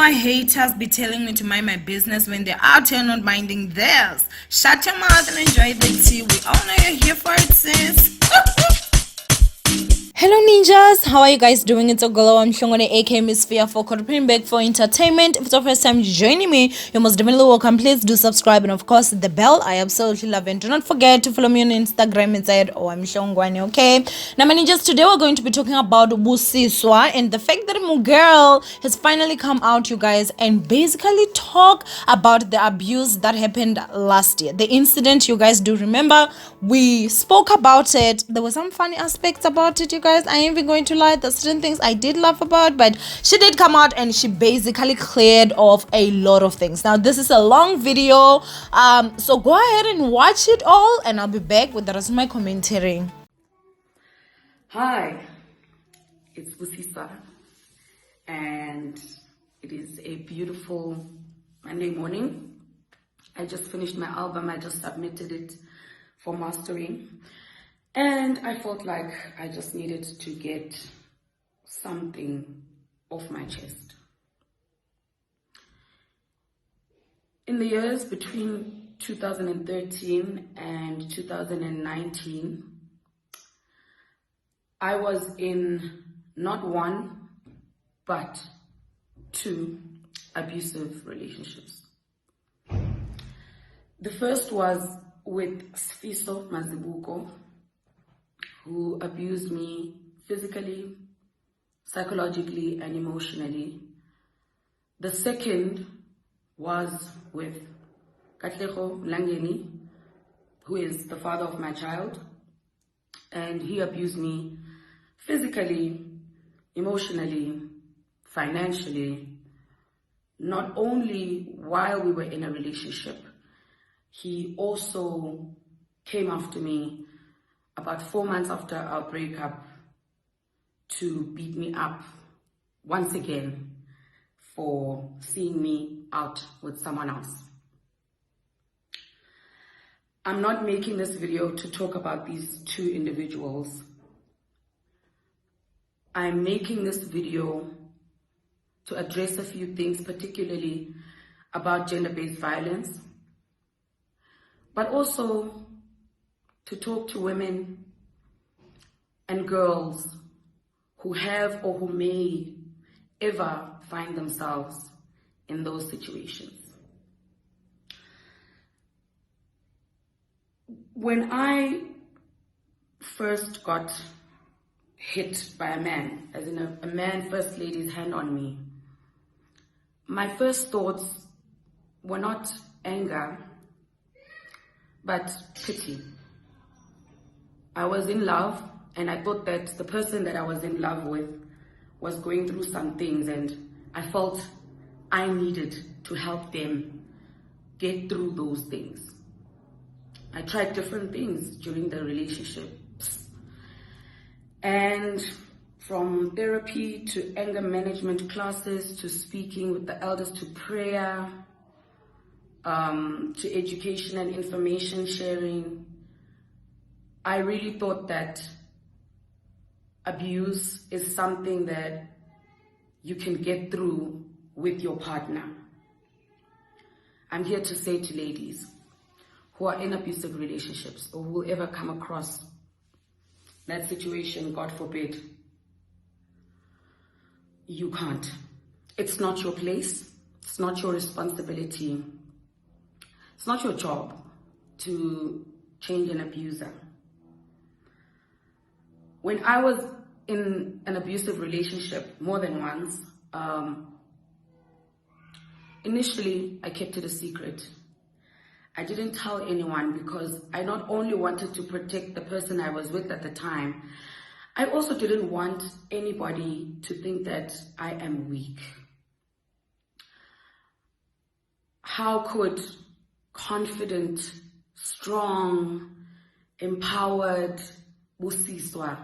my haters be telling me to mind my business when they're out here not minding theirs? Shut your mouth and enjoy the tea. We all know you're here for it, sis. Hello ninjas, how are you guys doing? It's Ogolo. I'm Shongone aka Miss Fear for Corporate back for entertainment. If it's your first time joining me, you're most definitely welcome. Please do subscribe and of course the bell. I absolutely love it. Do not forget to follow me on Instagram inside Owamie Shongwane, okay? Now my ninjas, today we're going to be talking about Busiswa and the fact that a girl has finally come out, you guys, and basically talk about the abuse that happened last year. The incident, you guys do remember, we spoke about it. There were some funny aspects about it, you guys. I ain't even going to lie. There's certain things I did laugh about, but she did come out and she basically cleared off a lot of things. Now this is a long video, so go ahead and watch it all and I'll be back with the rest of my commentary. Hi, it's Busiswa, and it is a beautiful Monday morning. I just finished my album. I just submitted it for mastering, and I felt like I just needed to get something off my chest. In the years between 2013 and 2019, I was in not one, but two abusive relationships. The first was with Sfiso Mazibuko, who abused me physically, psychologically, and emotionally. The second was with Katlego Langeni, who is the father of my child, and he abused me physically, emotionally, financially, not only while we were in a relationship. He also came after me about 4 months after our breakup to beat me up once again for seeing me out with someone else. I'm not making this video to talk about these two individuals. I'm making this video to address a few things, particularly about gender-based violence, but also to talk to women and girls who have or who may ever find themselves in those situations. When I first got hit by a man, as in a man first laid his hand on me, my first thoughts were not anger, but pity. I was in love, and I thought that the person that I was in love with was going through some things, and I felt I needed to help them get through those things. I tried different things during the relationships, and from therapy to anger management classes to speaking with the elders to prayer, to education and information sharing, I really thought that abuse is something that you can get through with your partner. I'm here to say to ladies who are in abusive relationships or who will ever come across that situation, God forbid, you can't. It's not your place. It's not your responsibility. It's not your job to change an abuser. When I was in an abusive relationship more than once, initially I kept it a secret. I didn't tell anyone because I not only wanted to protect the person I was with at the time, I also didn't want anybody to think that I am weak. How could confident, strong, empowered Busiswa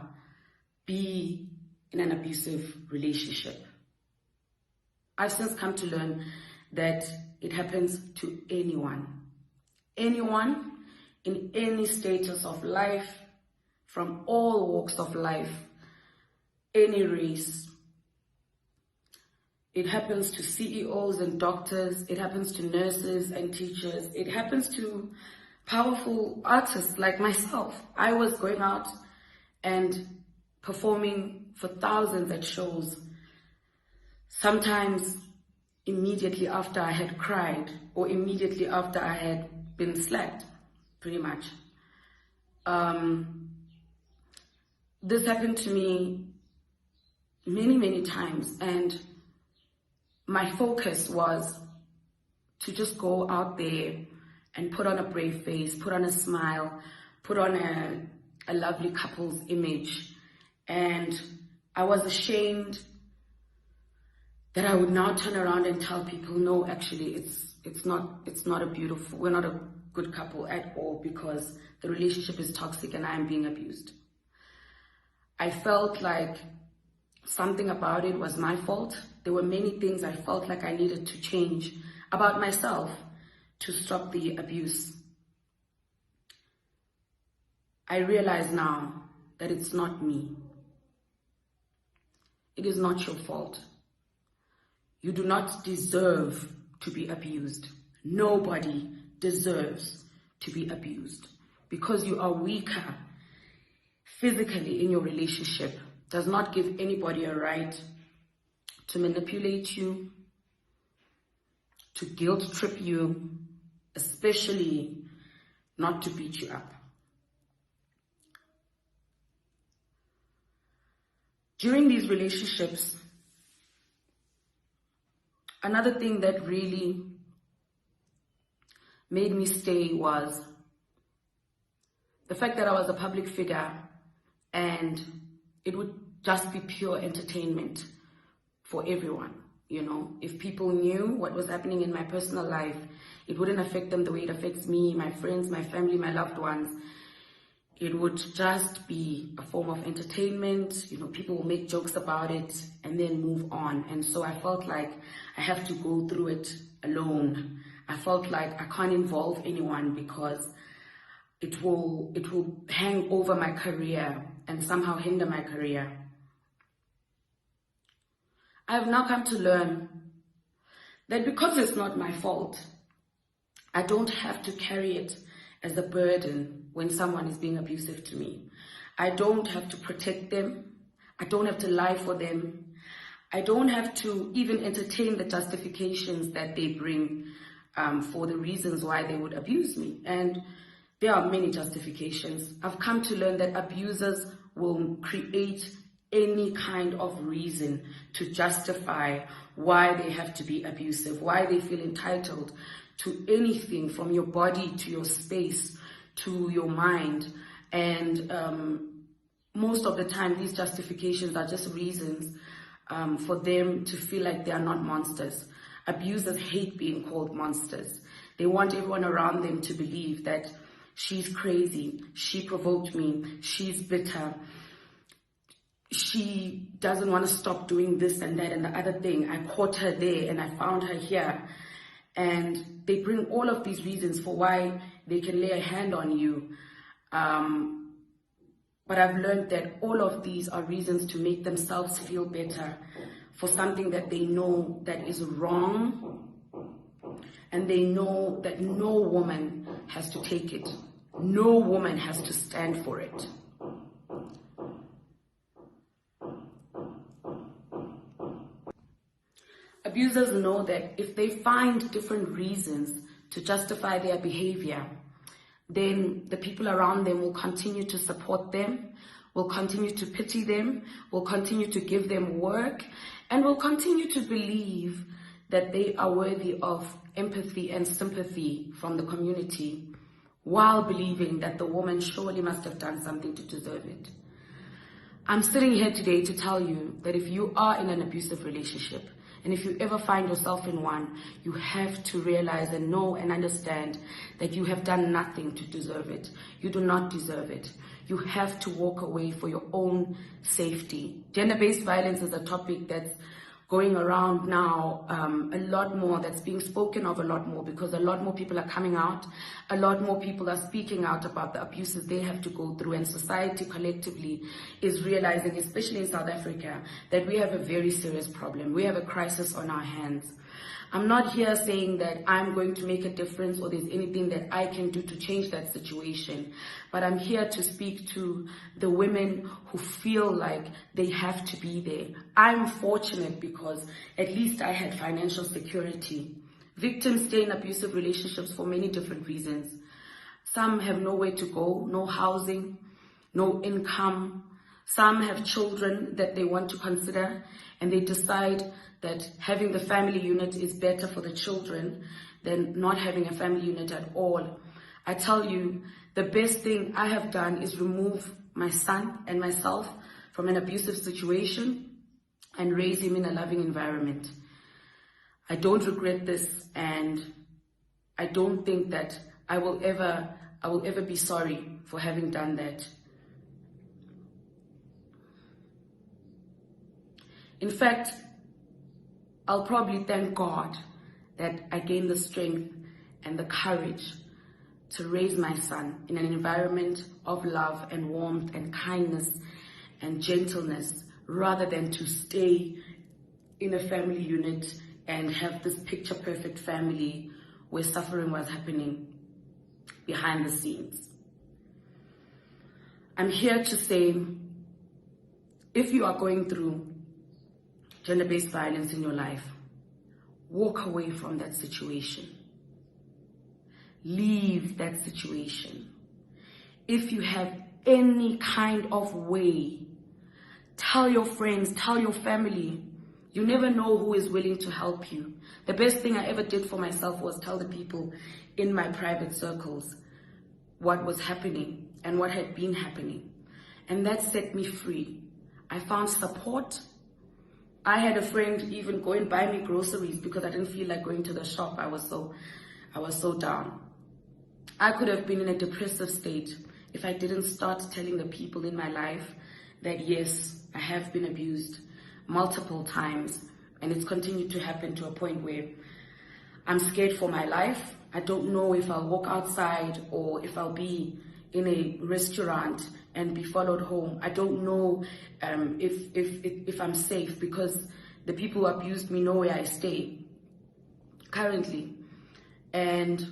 be in an abusive relationship? I've since come to learn that it happens to anyone. Anyone in any status of life, from all walks of life, any race. It happens to CEOs and doctors. It happens to nurses and teachers. It happens to powerful artists like myself. I was going out and performing for thousands at shows, sometimes immediately after I had cried or immediately after I had been slapped, pretty much. This happened to me many, many times, and my focus was to just go out there and put on a brave face, put on a smile, put on a lovely couple's image. And I was ashamed that I would now turn around and tell people, no, actually, it's not a beautiful, we're not a good couple at all, because the relationship is toxic and I am being abused. I felt like something about it was my fault. There were many things I felt like I needed to change about myself to stop the abuse. I realize now that it's not me. It is not your fault. You do not deserve to be abused. Nobody deserves to be abused. Because you are weaker physically in your relationship does not give anybody a right to manipulate you, to guilt trip you, especially not to beat you up. During these relationships, another thing that really made me stay was the fact that I was a public figure and it would just be pure entertainment for everyone. You know, if people knew what was happening in my personal life, it wouldn't affect them the way it affects me, my friends, my family, my loved ones. It would just be a form of entertainment. You know, people will make jokes about it and then move on. And so I felt like I have to go through it alone. I felt like I can't involve anyone because it will hang over my career and somehow hinder my career. I have now come to learn that because it's not my fault, I don't have to carry it as a burden when someone is being abusive to me. I don't have to protect them. I don't have to lie for them. I don't have to even entertain the justifications that they bring for the reasons why they would abuse me. And there are many justifications. I've come to learn that abusers will create any kind of reason to justify why they have to be abusive, why they feel entitled to anything from your body to your space to your mind. And most of the time, these justifications are just reasons for them to feel like they are not monsters. Abusers hate being called monsters. They want everyone around them to believe that she's crazy, she provoked me, she's bitter, she doesn't want to stop doing this and that and the other thing. I caught her there and I found her here. And they bring all of these reasons for why they can lay a hand on you. But I've learned that all of these are reasons to make themselves feel better for something that they know that is wrong. And they know that no woman has to take it. No woman has to stand for it. Abusers know that if they find different reasons to justify their behavior, then the people around them will continue to support them, will continue to pity them, will continue to give them work, and will continue to believe that they are worthy of empathy and sympathy from the community, while believing that the woman surely must have done something to deserve it. I'm sitting here today to tell you that if you are in an abusive relationship, and if you ever find yourself in one, you have to realize and know and understand that you have done nothing to deserve it. You do not deserve it. You have to walk away for your own safety. Gender-based violence is a topic that's going around now, a lot more, that's being spoken of a lot more, because a lot more people are coming out, a lot more people are speaking out about the abuses they have to go through, and society collectively is realizing, especially in South Africa, that we have a very serious problem. We have a crisis on our hands. I'm not here saying that I'm going to make a difference or there's anything that I can do to change that situation, but I'm here to speak to the women who feel like they have to be there. I'm fortunate because at least I had financial security. Victims stay in abusive relationships for many different reasons. Some have nowhere to go, no housing, no income. Some have children that they want to consider, and they decide that having the family unit is better for the children than not having a family unit at all. I tell you, the best thing I have done is remove my son and myself from an abusive situation and raise him in a loving environment. I don't regret this, and I don't think that I will ever be sorry for having done that. In fact, I'll probably thank God that I gained the strength and the courage to raise my son in an environment of love and warmth and kindness and gentleness, rather than to stay in a family unit and have this picture perfect family where suffering was happening behind the scenes. I'm here to say, if you are going through gender-based violence in your life, walk away from that situation. Leave that situation. If you have any kind of way, tell your friends, tell your family. You never know who is willing to help you. The best thing I ever did for myself was tell the people in my private circles what was happening and what had been happening. And that set me free. I found support. I had a friend even go and buy me groceries because I didn't feel like going to the shop. I was so down. I could have been in a depressive state if I didn't start telling the people in my life that yes, I have been abused multiple times, and it's continued to happen to a point where I'm scared for my life. I don't know if I'll walk outside or if I'll be in a restaurant and be followed home. I don't know if I'm safe, because the people who abused me know where I stay currently. And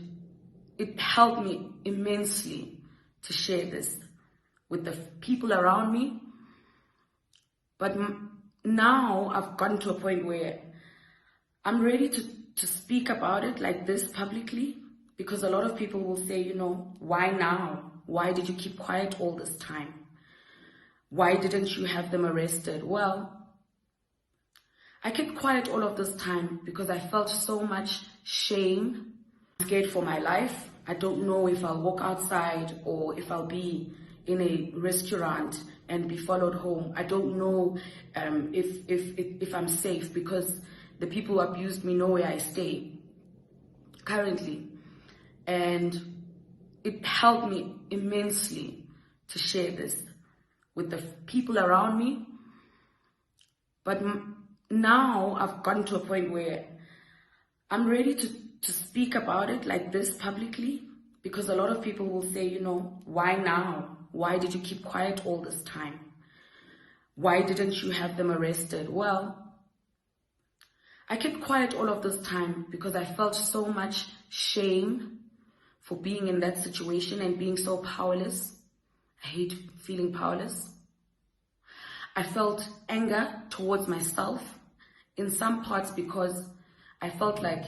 it helped me immensely to share this with the people around me. But now I've gotten to a point where I'm ready to speak about it like this publicly, because a lot of people will say, you know, why now? Why did you keep quiet all this time? Why didn't you have them arrested? Well, I kept quiet all of this time because I felt so much shame. I'm scared for my life. I don't know if I'll walk outside or if I'll be in a restaurant and be followed home. I don't know if I'm safe, because the people who abused me know where I stay currently. And it helped me immensely to share this with the people around me. But now I've gotten to a point where I'm ready to speak about it like this publicly, because a lot of people will say, you know, why now? Why did you keep quiet all this time? Why didn't you have them arrested? Well, I kept quiet all of this time because I felt so much shame for being in that situation and being so powerless. I hate feeling powerless. I felt anger towards myself in some parts because I felt like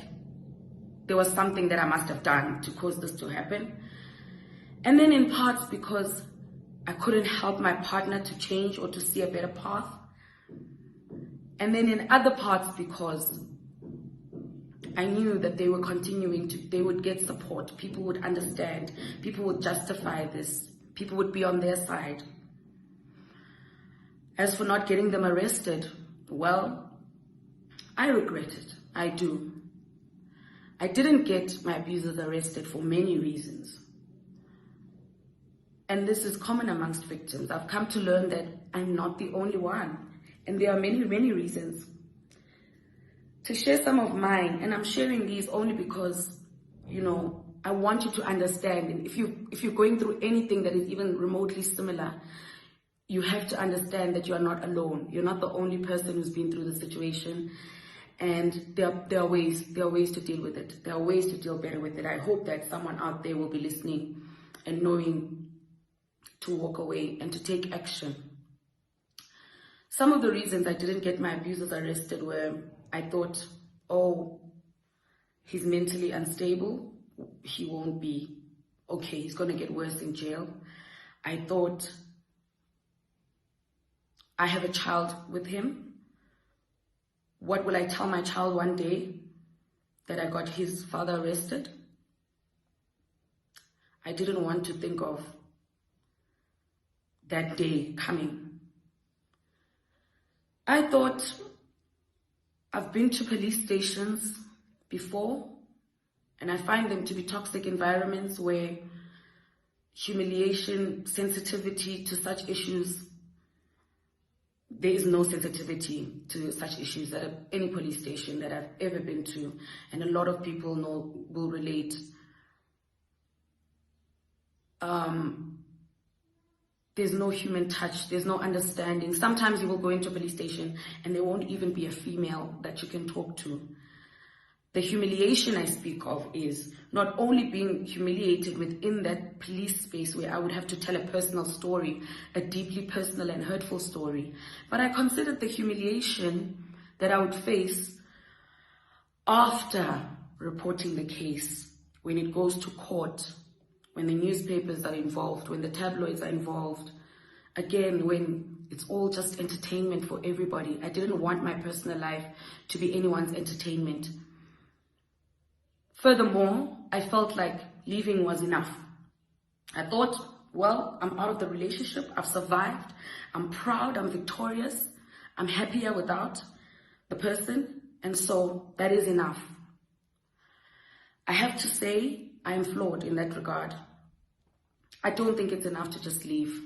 there was something that I must have done to cause this to happen. And then in parts because I couldn't help my partner to change or to see a better path. And then in other parts because I knew that they were they would get support, people would understand, people would justify this, people would be on their side. As for not getting them arrested, well, I regret it, I do. I didn't get my abusers arrested for many reasons. And this is common amongst victims. I've come to learn that I'm not the only one. And there are many, many reasons. to share some of mine, and I'm sharing these only because, I want you to understand. And if you're going through anything that is even remotely similar, you have to understand that you are not alone. You're not the only person who's been through the situation. And there are ways to deal with it. There are ways to deal better with it. I hope that someone out there will be listening and knowing to walk away and to take action. Some of the reasons I didn't get my abusers arrested were, I thought, oh, he's mentally unstable. He won't be okay. He's going to get worse in jail. I thought, I have a child with him. What will I tell my child one day that I got his father arrested? I didn't want to think of that day coming. I thought, I've been to police stations before, and I find them to be toxic environments where humiliation, sensitivity to such issues, there is no sensitivity to such issues at any police station that I've ever been to, and a lot of people will relate. There's no human touch, there's no understanding. Sometimes you will go into a police station and there won't even be a female that you can talk to. The humiliation I speak of is not only being humiliated within that police space where I would have to tell a personal story, a deeply personal and hurtful story, but I considered the humiliation that I would face after reporting the case, when it goes to court, when the newspapers are involved, when the tabloids are involved, again, when it's all just entertainment for everybody. I didn't want my personal life to be anyone's entertainment. Furthermore, I felt like leaving was enough. I thought, well, I'm out of the relationship, I've survived, I'm proud, I'm victorious, I'm happier without the person, and so that is enough. I have to say, I am flawed in that regard. I don't think it's enough to just leave.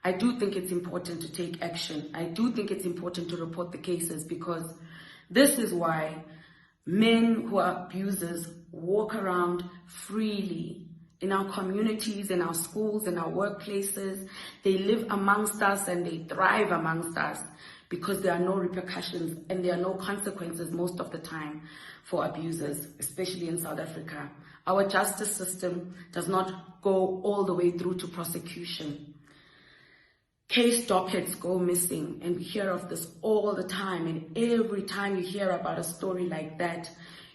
I do think it's important to take action. I do think it's important to report the cases, because this is why men who are abusers walk around freely in our communities, in our schools, in our workplaces. They live amongst us and they thrive amongst us because there are no repercussions and there are no consequences most of the time for abusers, especially in South Africa. Our justice system does not go all the way through to prosecution. Case dockets go missing, and we hear of this all the time, and every time you hear about a story like that,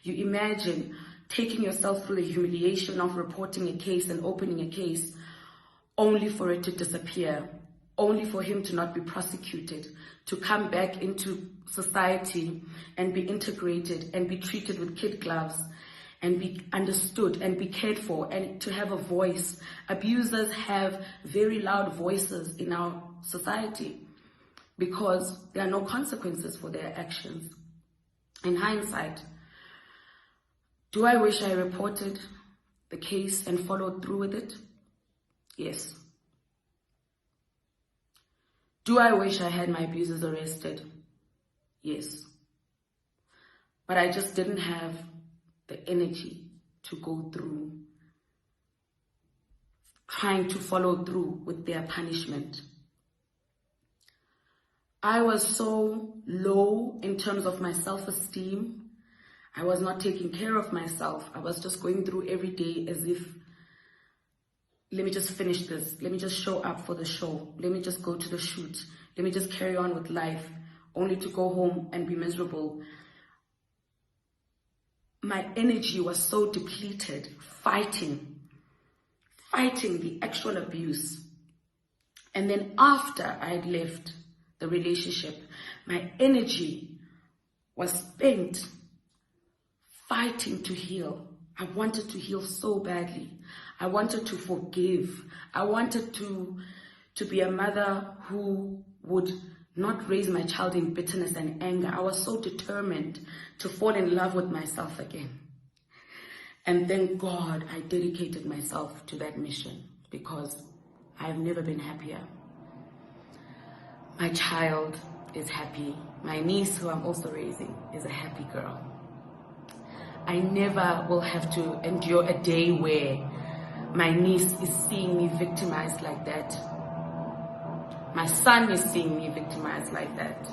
you imagine taking yourself through the humiliation of reporting a case and opening a case only for it to disappear, only for him to not be prosecuted, to come back into society and be integrated and be treated with kid gloves and be understood and be cared for and to have a voice. Abusers have very loud voices in our society because there are no consequences for their actions. In hindsight, do I wish I reported the case and followed through with it? Yes. Do I wish I had my abusers arrested? Yes. But I just didn't have the energy to go through trying to follow through with their punishment. I was so low in terms of my self-esteem. I was not taking care of myself. I was just going through every day as if, let me just finish this. Let me just show up for the show. Let me just go to the shoot. Let me just carry on with life, only to go home and be miserable. My energy was so depleted, fighting the actual abuse. And then after I had left the relationship, my energy was spent fighting to heal. I wanted to heal so badly. I wanted to forgive. I wanted to be a mother who would not raise my child in bitterness and anger. I was so determined to fall in love with myself again. And thank God I dedicated myself to that mission, because I've never been happier. My child is happy. My niece, who I'm also raising, is a happy girl. I never will have to endure a day where my niece is seeing me victimized like that. My son is seeing me victimized like that.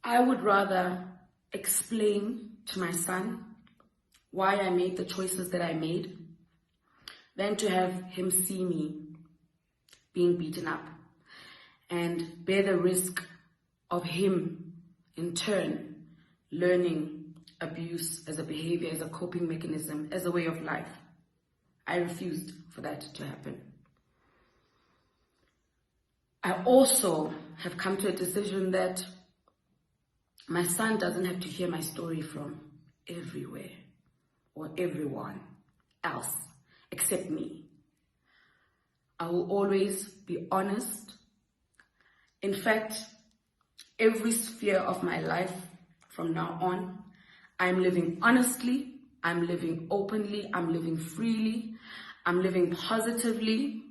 I would rather explain to my son why I made the choices that I made than to have him see me being beaten up and bear the risk of him, in turn, learning abuse as a behavior, as a coping mechanism, as a way of life. I refused for that to happen. I also have come to a decision that my son doesn't have to hear my story from everywhere or everyone else except me. I will always be honest. In fact, every sphere of my life from now on, I'm living honestly, I'm living openly, I'm living freely, I'm living positively.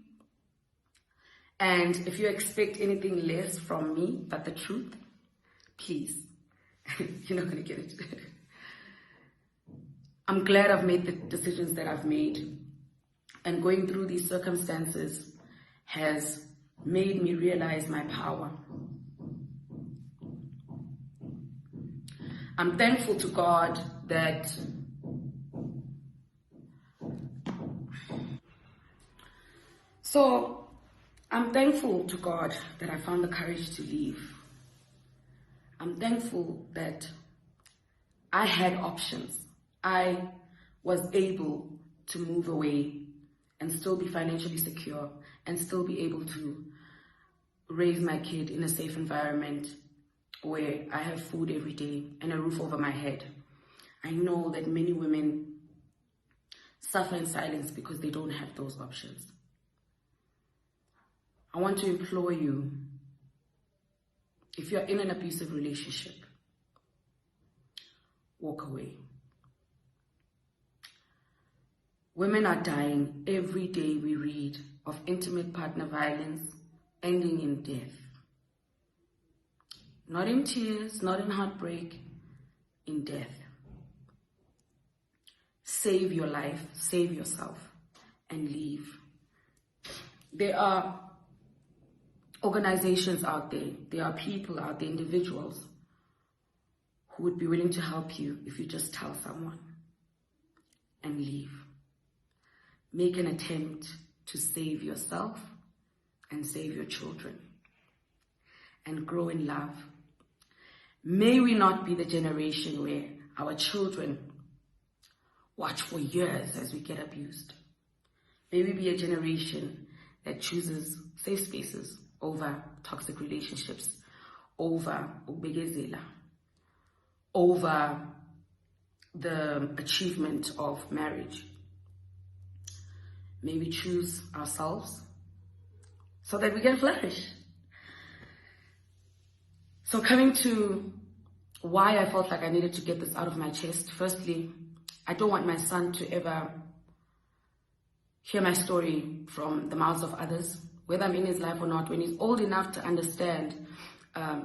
And if you expect anything less from me but the truth, please, you're not going to get it. I'm glad I've made the decisions that I've made. And going through these circumstances has made me realize my power. I'm thankful to God that I'm thankful to God that I found the courage to leave. I'm thankful that I had options. I was able to move away and still be financially secure and still be able to raise my kid in a safe environment where I have food every day and a roof over my head. I know that many women suffer in silence because they don't have those options. I want to implore you, if you're in an abusive relationship, walk away. Women are dying. Every day we read of intimate partner violence ending in death. Not in tears, not in heartbreak, in death. Save your life, save yourself, and leave. There are organizations out there are people out there, individuals, who would be willing to help you if you just tell someone and leave. Make an attempt to save yourself and save your children and grow in love. May we not be the generation where our children watch for years as we get abused. May we be a generation that chooses safe spaces over toxic relationships, over ubegezela, over the achievement of marriage. May we choose ourselves so that we can flourish. So coming to why I felt like I needed to get this out of my chest. Firstly, I don't want my son to ever hear my story from the mouths of others, whether I'm in his life or not. When he's old enough to understand,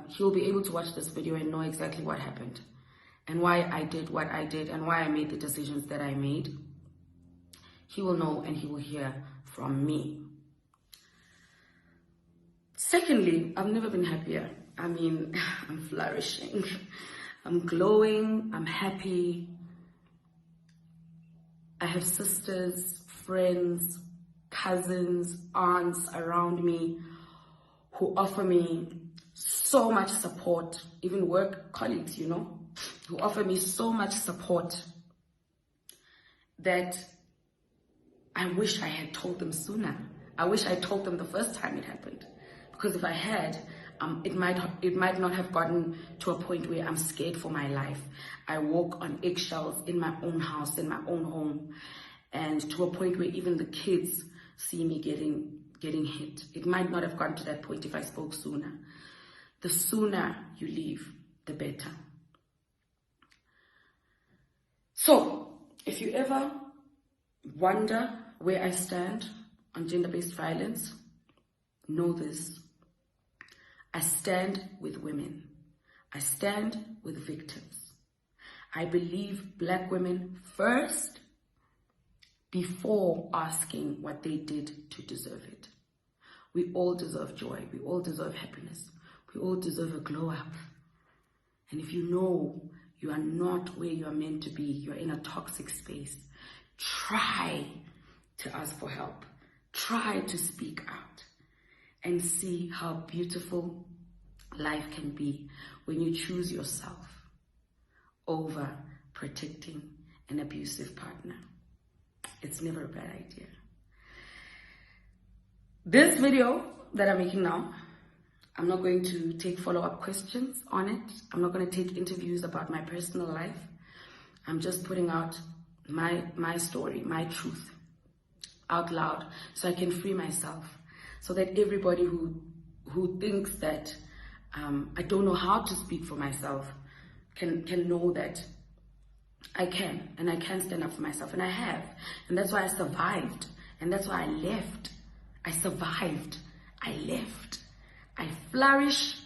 he'll be able to watch this video and know exactly what happened and why I did what I did and why I made the decisions that I made. He will know and he will hear from me. Secondly, I've never been happier. I mean, I'm flourishing. I'm glowing. I'm happy. I have sisters, friends, cousins, aunts around me who offer me so much support, even work colleagues, who offer me so much support that I wish I had told them sooner. I wish I told them the first time it happened. Because if I had, it might not have gotten to a point where I'm scared for my life. I walk on eggshells in my own house, in my own home, and to a point where even the kids see me getting hit. It might not have gotten to that point if I spoke sooner. The sooner you leave, the better. So, if you ever wonder where I stand on gender-based violence, know this. I stand with women. I stand with victims. I believe Black women first before asking what they did to deserve it. We all deserve joy. We all deserve happiness. We all deserve a glow up. And if you know you are not where you are meant to be, you're in a toxic space, try to ask for help. Try to speak out and see how beautiful life can be when you choose yourself over protecting an abusive partner. It's never a bad idea. This video that I'm making now, I'm not going to take follow-up questions on it. I'm not going to take interviews about my personal life. I'm just putting out my story, my truth out loud so I can free myself, so that everybody who thinks that I don't know how to speak for myself can know that I can, and I can stand up for myself, and I have. And that's why I survived, and that's why I left. I survived. I left. I flourish.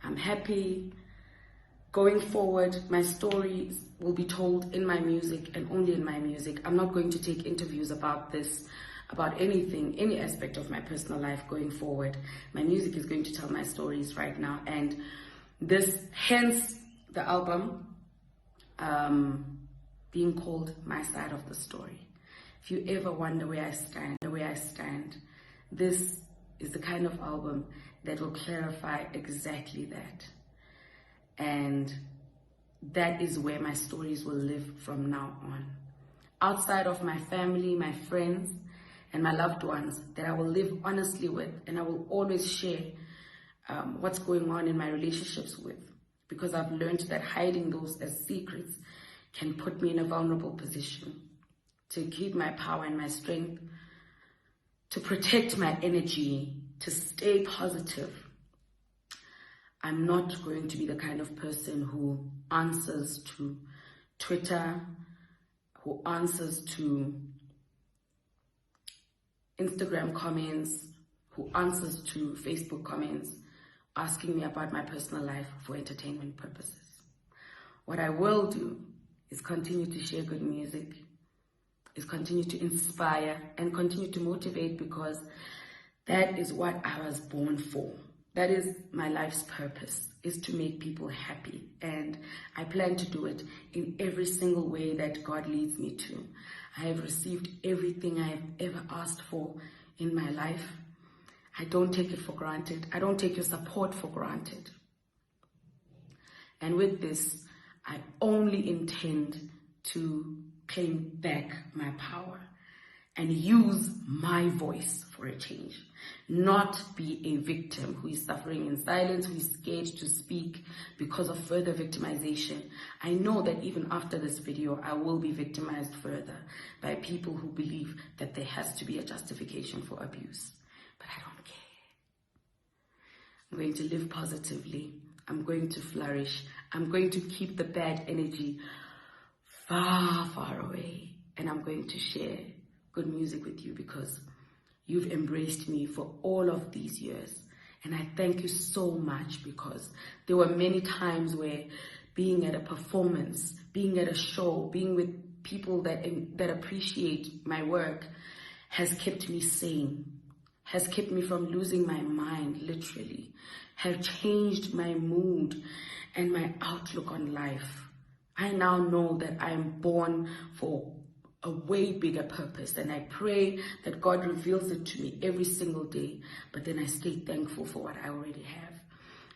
I'm happy. Going forward, my stories will be told in my music and only in my music. I'm not going to take interviews about this, about anything, any aspect of my personal life going forward. My music is going to tell my stories right now, and this, hence the album being called My Side of the Story. If you ever wonder where I stand, this is the kind of album that will clarify exactly that. And that is where my stories will live from now on. Outside of my family, my friends, and my loved ones that I will live honestly with, and I will always share what's going on in my relationships with, because I've learned that hiding those as secrets can put me in a vulnerable position. To keep my power and my strength, to protect my energy, to stay positive. I'm not going to be the kind of person who answers to Twitter, who answers to Instagram comments, who answers to Facebook comments, asking me about my personal life for entertainment purposes. What I will do is continue to share good music, is continue to inspire and continue to motivate, because that is what I was born for. That is my life's purpose, is to make people happy. And I plan to do it in every single way that God leads me to. I have received everything I have ever asked for in my life. I don't take it for granted. I don't take your support for granted. And with this, I only intend to claim back my power and use my voice for a change. Not be a victim who is suffering in silence, who is scared to speak because of further victimization. I know that even after this video, I will be victimized further by people who believe that there has to be a justification for abuse. But I don't care. I'm going to live positively. I'm going to flourish. I'm going to keep the bad energy far, far away. And I'm going to share good music with you, because you've embraced me for all of these years. And I thank you so much, because there were many times where being at a performance, being at a show, being with people that appreciate my work has kept me sane, has kept me from losing my mind, literally, have changed my mood and my outlook on life. I now know that I am born for a way bigger purpose, and I pray that God reveals it to me every single day, but then I stay thankful for what I already have.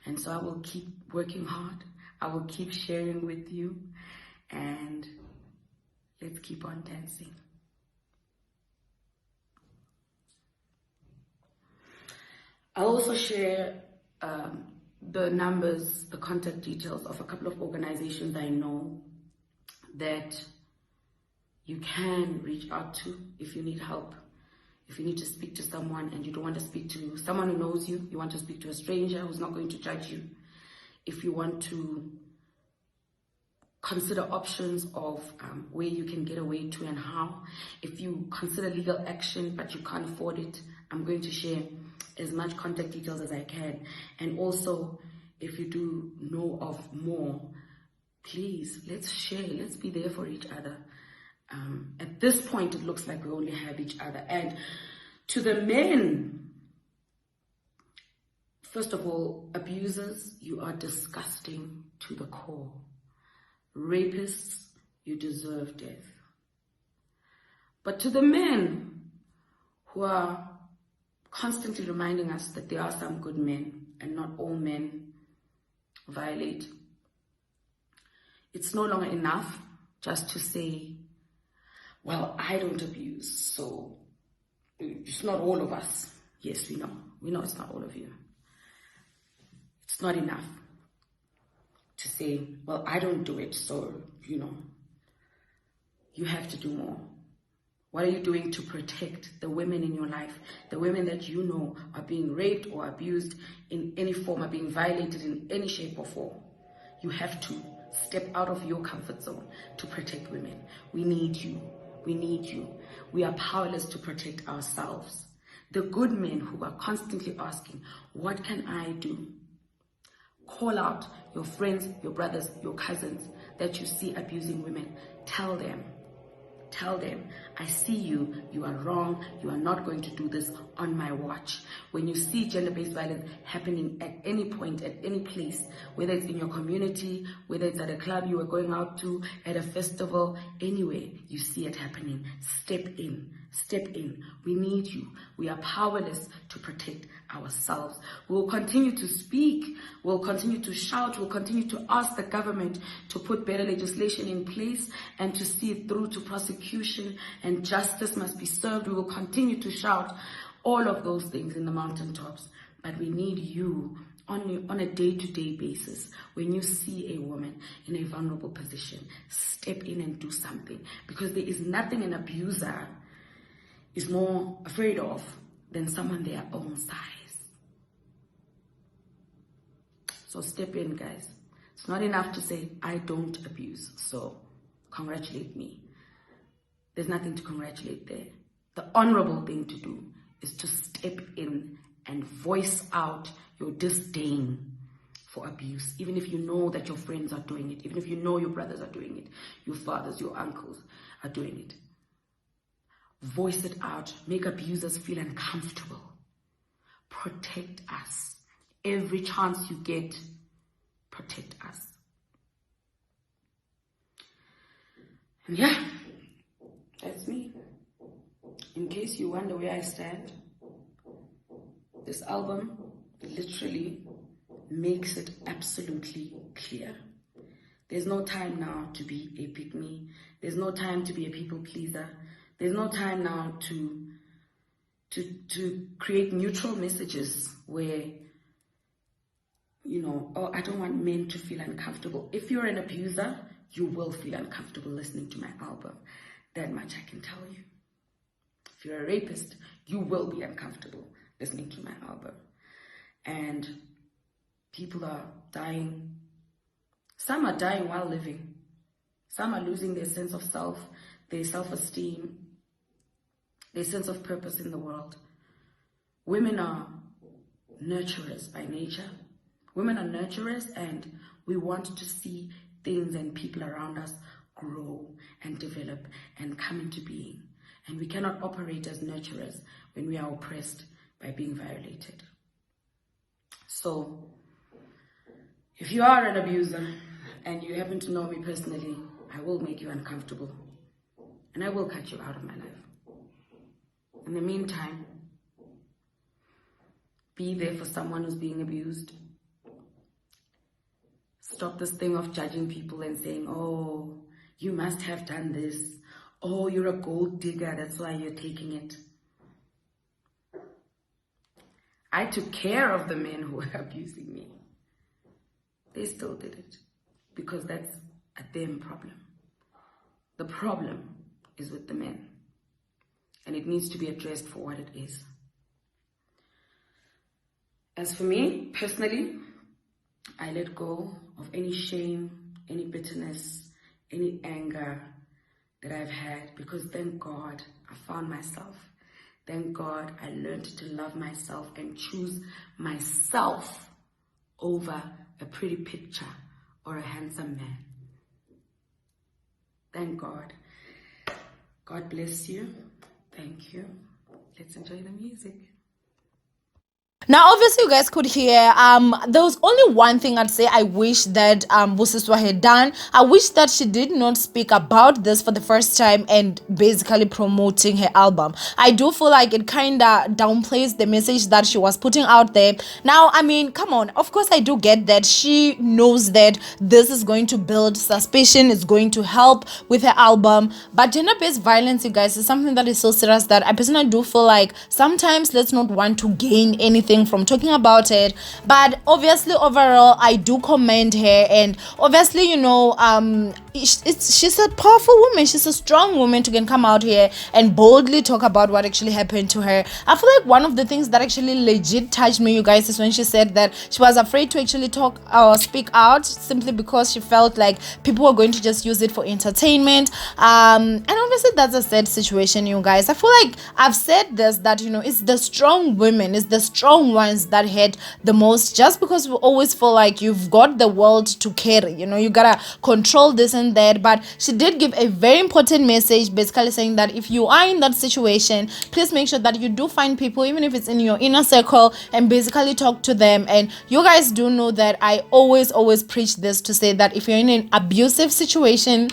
And so I will keep working hard. I will keep sharing with you, and let's keep on dancing. I'll also share the numbers, the contact details of a couple of organizations I know that you can reach out to if you need help. If you need to speak to someone and you don't want to speak to someone who knows you, you want to speak to a stranger who's not going to judge you. If you want to consider options of where you can get away to and how. If you consider legal action but you can't afford it, I'm going to share as much contact details as I can. And also, if you do know of more, please, let's share. Let's be there for each other. At this point, it looks like we only have each other. And to the men, first of all, abusers, you are disgusting to the core. Rapists, you deserve death. But to the men who are constantly reminding us that there are some good men and not all men violate, it's no longer enough just to say, well, I don't abuse, so it's not all of us. Yes, we know. We know it's not all of you. It's not enough to say, well, I don't do it, so, you have to do more. What are you doing to protect the women in your life, the women that you know are being raped or abused in any form, are being violated in any shape or form? You have to step out of your comfort zone to protect women. We need you. We need you. We are powerless to protect ourselves. The good men who are constantly asking, what can I do? Call out your friends, your brothers, your cousins that you see abusing women. Tell them, I see you, you are wrong, you are not going to do this on my watch. When you see gender-based violence happening at any point, at any place, whether it's in your community, whether it's at a club you are going out to, at a festival, anywhere you see it happening, step in. We need you. We are powerless to protect ourselves. We'll continue to speak, we'll continue to shout, we'll continue to ask the government to put better legislation in place and to see it through to prosecution, and justice must be served. We will continue to shout all of those things in the mountaintops, but we need you on a day-to-day basis. When you see a woman in a vulnerable position, step in and do something, because there is nothing an abuser is more afraid of than someone their own size. So step in, guys. It's not enough to say, I don't abuse, so congratulate me. There's nothing to congratulate there. The honorable thing to do is to step in and voice out your disdain for abuse, even if you know that your friends are doing it, even if you know your brothers are doing it, your fathers, your uncles are doing it. Voice it out. Make abusers feel uncomfortable. Protect us. Every chance you get, protect us. And yeah, that's me. In case you wonder where I stand, this album literally makes it absolutely clear. There's no time now to be a pick-me. There's no time to be a people pleaser. There's no time now to create neutral messages where, oh, I don't want men to feel uncomfortable. If you're an abuser, you will feel uncomfortable listening to my album. That much I can tell you. If you're a rapist, you will be uncomfortable listening to my album. And people are dying. Some are dying while living. Some are losing their sense of self, their self-esteem, their sense of purpose in the world. Women are nurturers by nature. Women are nurturers, and we want to see things and people around us grow and develop and come into being. And we cannot operate as nurturers when we are oppressed by being violated. So, if you are an abuser and you happen to know me personally, I will make you uncomfortable and I will cut you out of my life. In the meantime, be there for someone who's being abused. Stop this thing of judging people and saying, oh, you must have done this. Oh, you're a gold digger, that's why you're taking it. I took care of the men who were abusing me. They still did it because that's a them problem. The problem is with the men, and it needs to be addressed for what it is. As for me, personally, I let go of any shame, any bitterness, any anger that I've had, because thank God I found myself. Thank God I learned to love myself and choose myself over a pretty picture or a handsome man. Thank God. God bless you. Thank you. Let's enjoy the music. Now, obviously, you guys could hear, there was only one thing I'd say I wish that Busiswa had done. I wish that she did not speak about this for the first time and basically promoting her album. I do feel like it kind of downplays the message that she was putting out there. Now, I mean, come on. Of course, I do get that. She knows that this is going to build suspicion. It's going to help with her album. But gender-based violence, you guys, is something that is so serious that I personally do feel like sometimes let's not want to gain anything from talking about it. But obviously, overall, I do commend her, and obviously, you know, she's a powerful woman. She's a strong woman to can come out here and boldly talk about what actually happened to her. I feel like one of the things that actually legit touched me, you guys, is when she said that she was afraid to actually talk or speak out simply because she felt like people were going to just use it for entertainment. And obviously that's a sad situation, you guys. I feel like I've said this, that, you know, it's the strong women, it's the strong ones that hurt the most, just because we always feel like you've got the world to carry, you know, you gotta control this and that. But she did give a very important message, basically saying that if you are in that situation, please make sure that you do find people, even if it's in your inner circle, and basically talk to them. And you guys do know that I always preach this, to say that if you're in an abusive situation,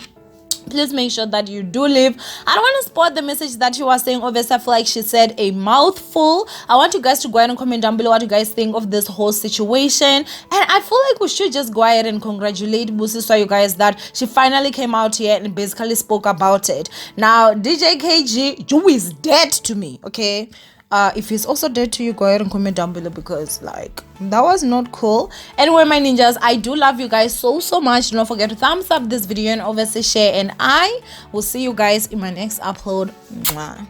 please make sure that you do leave. I don't want to spoil the message that she was saying. Obviously, I feel like she said a mouthful. I want you guys to go ahead and comment down below what you guys think of this whole situation. And I feel like we should just go ahead and congratulate Busiswa, you guys, that she finally came out here and basically spoke about it. Now, DJ KG, you is dead to me, okay? If he's also dead to you, go ahead and comment down below, because like that was not cool. Anyway, my ninjas, I do love you guys so much. Do not forget to thumbs up this video and obviously share, and I will see you guys in my next upload. Mwah.